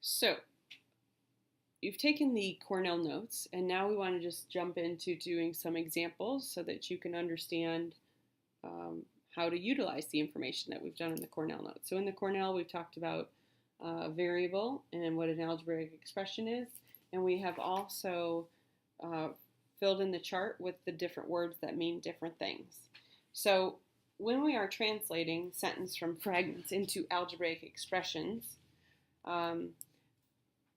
So you've taken the Cornell notes, and now we want to just jump into doing some examples so that you can understand how to utilize the information that we've done in the Cornell notes. So in the Cornell, we've talked about variable and what an algebraic expression is, and we have also filled in the chart with the different words that mean different things. So when we are translating sentence from fragments into algebraic expressions,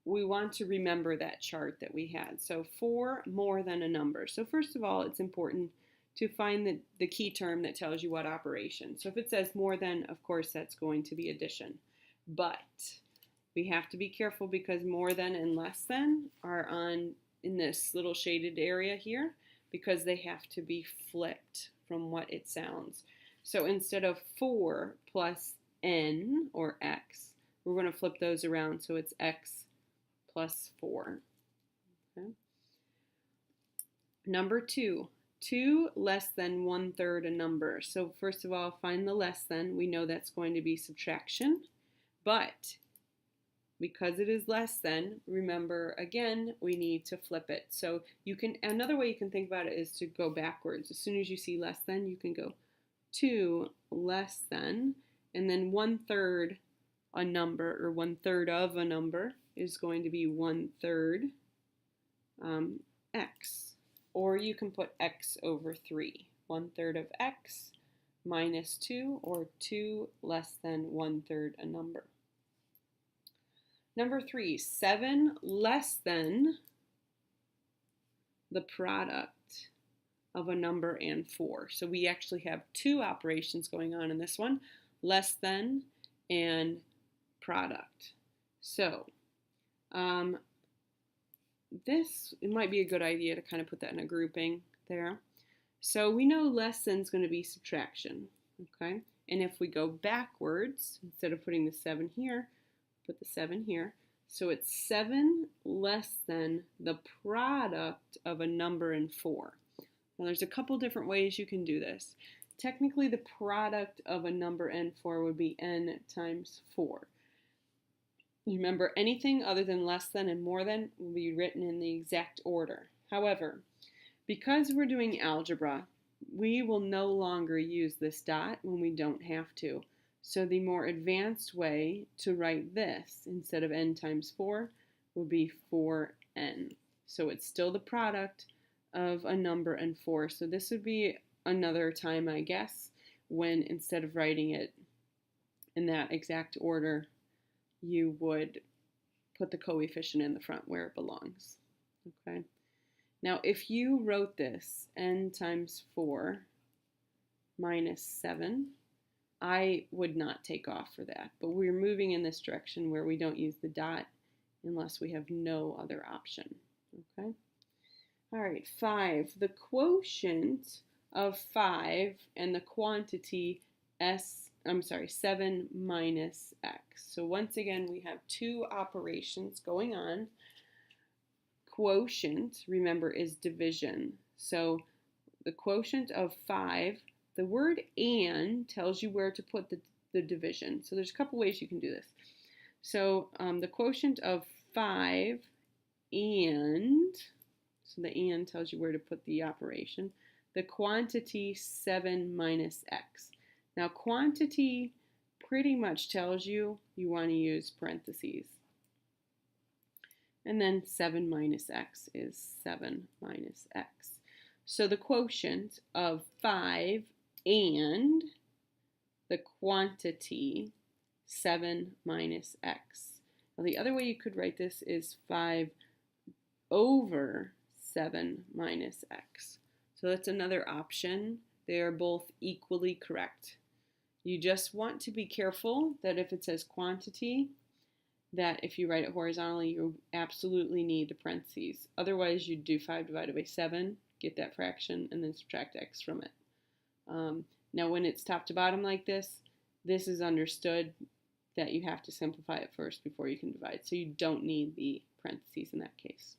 we want to remember that chart that we had. So for more than a number. So first of all, it's important to find the key term that tells you what operation. So if it says more than, of course, that's going to be addition. But we have to be careful because more than and less than are in this little shaded area here because they have to be flipped from what it sounds. So instead of 4 plus n or x, we're going to flip those around so it's x plus 4. Okay. Number 2. 2 less than 1/3 a number. So first of all, find the less than. We know that's going to be subtraction. But because it is less than, remember again, we need to flip it. So another way you can think about it is to go backwards. As soon as you see less than, you can go 2 less than, and then 1/3 a number, or 1/3 of a number is going to be 1/3 x. Or you can put x over 3. 1/3 of x minus 2, or 2 less than 1/3 a number. Number 3, 7 less than the product of a number and 4. So we actually have two operations going on in this one, less than and product. So it might be a good idea to kind of put that in a grouping there. So we know less than is going to be subtraction, okay? And if we go backwards, instead of putting the 7 here, put the 7 here. So it's 7 less than the product of a number and 4. Now there's a couple different ways you can do this. Technically the product of a number and 4 would be n times 4. Remember, anything other than less than and more than will be written in the exact order. However, because we're doing algebra, we will no longer use this dot when we don't have to. So the more advanced way to write this instead of n times 4 would be 4n. So it's still the product of a number and 4. So this would be another time, I guess, when instead of writing it in that exact order, you would put the coefficient in the front where it belongs. Okay. Now, if you wrote this n times 4 minus 7, I would not take off for that. But we're moving in this direction where we don't use the dot unless we have no other option. Okay. All right, 5. The quotient of 5 and the quantity 7 minus x. So once again, we have two operations going on. Quotient, remember, is division. So the quotient of 5, the word and tells you where to put the division. So there's a couple ways you can do this. So the quotient of 5 and, so the and tells you where to put the operation. The quantity 7 minus x. Now quantity pretty much tells you want to use parentheses. And then 7 minus x is 7 minus x. So the quotient of 5 and the quantity 7 minus x. Now the other way you could write this is 5 over 7 minus x. So that's another option. They are both equally correct. You just want to be careful that if it says quantity, that if you write it horizontally, you absolutely need the parentheses. Otherwise, you'd do 5 divided by 7, get that fraction, and then subtract x from it. Now, when it's top to bottom like this is understood that you have to simplify it first before you can divide. So you don't need the parentheses in that case.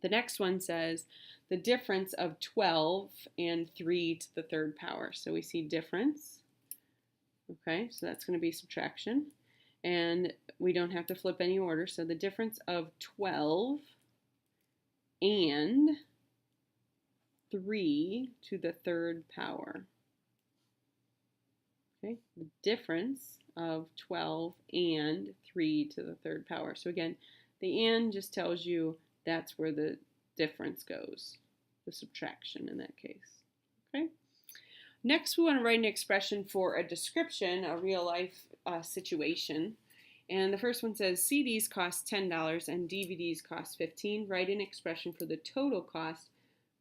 The next one says the difference of 12 and 3 to the 3rd power. So we see difference. Okay, so that's going to be subtraction. And we don't have to flip any order. So the difference of 12 and 3 to the third power. Okay, the difference of 12 and 3 to the third power. So again, the and just tells you that's where the difference goes, the subtraction in that case. Okay. Next, we want to write an expression for a description, a real life situation. And the first one says CDs cost $10 and DVDs cost $15. Write an expression for the total cost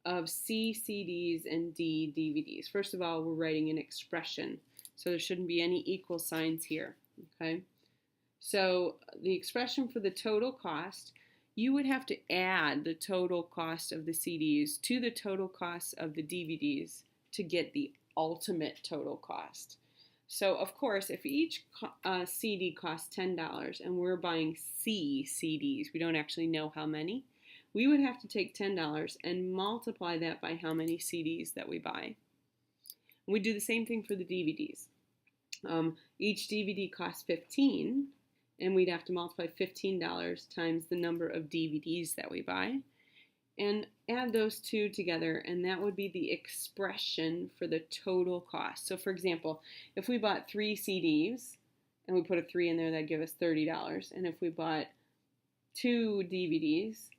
of C CDs and D DVDs. First of all, we're writing an expression, so there shouldn't be any equal signs here. Okay. So the expression for the total cost, you would have to add the total cost of the CDs to the total cost of the DVDs to get the ultimate total cost. So of course, if each CD costs $10 and we're buying C CDs, we don't actually know how many, we would have to take $10 and multiply that by how many CDs that we buy. We do the same thing for the DVDs. Each DVD costs $15, and we'd have to multiply $15 times the number of DVDs that we buy, and add those two together, and that would be the expression for the total cost. So for example, if we bought 3 CDs, and we put a 3 in there, that'd give us $30, and if we bought 2 DVDs,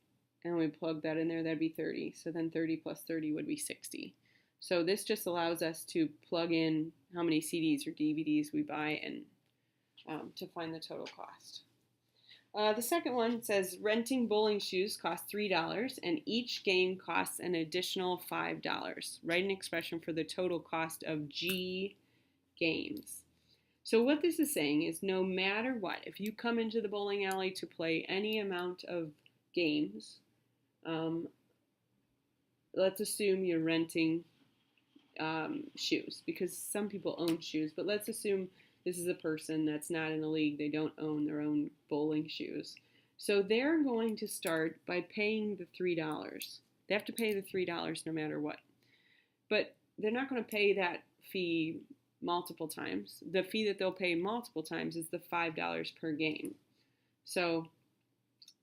and we plug that in there, that'd be 30. So then 30 plus 30 would be 60. So this just allows us to plug in how many CDs or DVDs we buy and to find the total cost. The second one says renting bowling shoes costs $3 and each game costs an additional $5. Write an expression for the total cost of G games. So what this is saying is no matter what, if you come into the bowling alley to play any amount of games, let's assume you're renting shoes, because some people own shoes, but let's assume this is a person that's not in a league. They don't own their own bowling shoes. So they're going to start by paying the $3. They have to pay the $3 no matter what. But they're not going to pay that fee multiple times. The fee that they'll pay multiple times is the $5 per game. So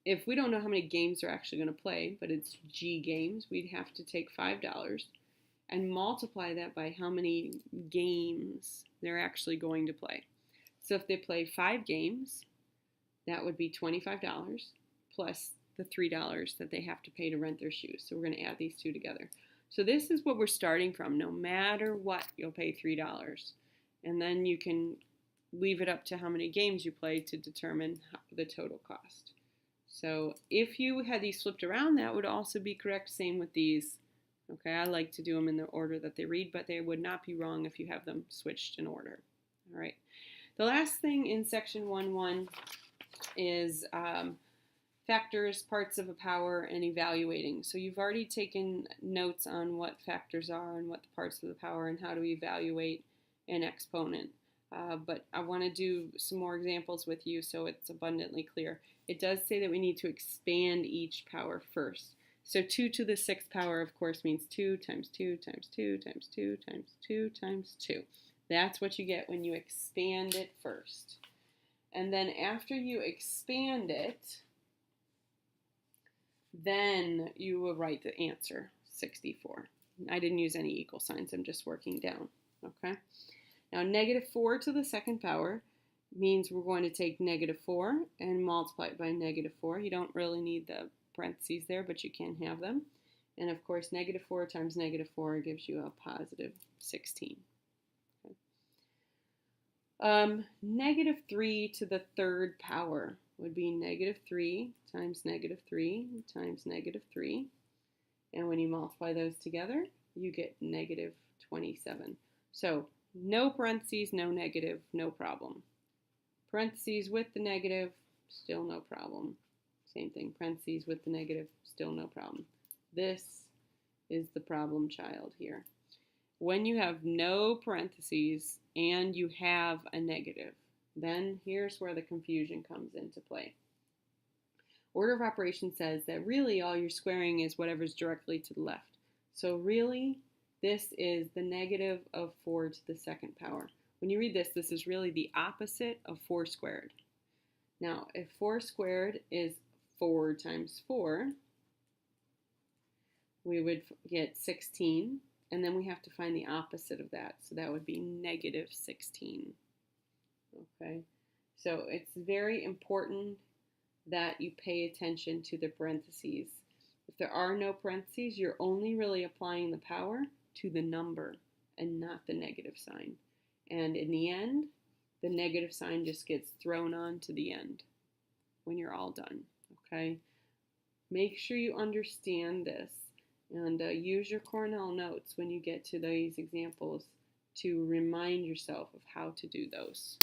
if we don't know how many games they're actually going to play, but it's G games, we'd have to take $5 and multiply that by how many games they're actually going to play. So if they play 5 games, that would be $25 plus the $3 that they have to pay to rent their shoes. So we're going to add these two together. So this is what we're starting from. No matter what, you'll pay $3. And then you can leave it up to how many games you play to determine the total cost. So if you had these flipped around, that would also be correct. Same with these. Okay, I like to do them in the order that they read, but they would not be wrong if you have them switched in order. All right. The last thing in section 1.1 is factors, parts of a power, and evaluating. So you've already taken notes on what factors are and what the parts of the power and how to evaluate an exponent. But I want to do some more examples with you so it's abundantly clear. It does say that we need to expand each power first. So 2 to the 6th power, of course, means 2 times 2 times 2 times 2 times 2 times 2. That's what you get when you expand it first. And then after you expand it, then you will write the answer, 64. I didn't use any equal signs. I'm just working down. Okay. Now, -4 to the 2nd power means we're going to take -4 and multiply it by -4. You don't really need the parentheses there, but you can have them. And of course, -4 times -4 gives you a positive 16. Okay. -3 to the 3rd power would be -3 times -3 times -3. And when you multiply those together, you get -27. So no parentheses, no negative, no problem. Parentheses with the negative, still no problem. Same thing, parentheses with the negative, still no problem. This is the problem child here. When you have no parentheses and you have a negative, then here's where the confusion comes into play. Order of operations says that really all you're squaring is whatever's directly to the left. So really, this is the negative of 4 to the 2nd power. When you read this, this is really the opposite of 4 squared. Now, if 4 squared is 4 times 4, we would get 16, and then we have to find the opposite of that. So that would be negative 16. Okay, so it's very important that you pay attention to the parentheses. If there are no parentheses, you're only really applying the power to the number and not the negative sign. And in the end, the negative sign just gets thrown on to the end when you're all done. Okay, make sure you understand this and use your Cornell notes when you get to these examples to remind yourself of how to do those.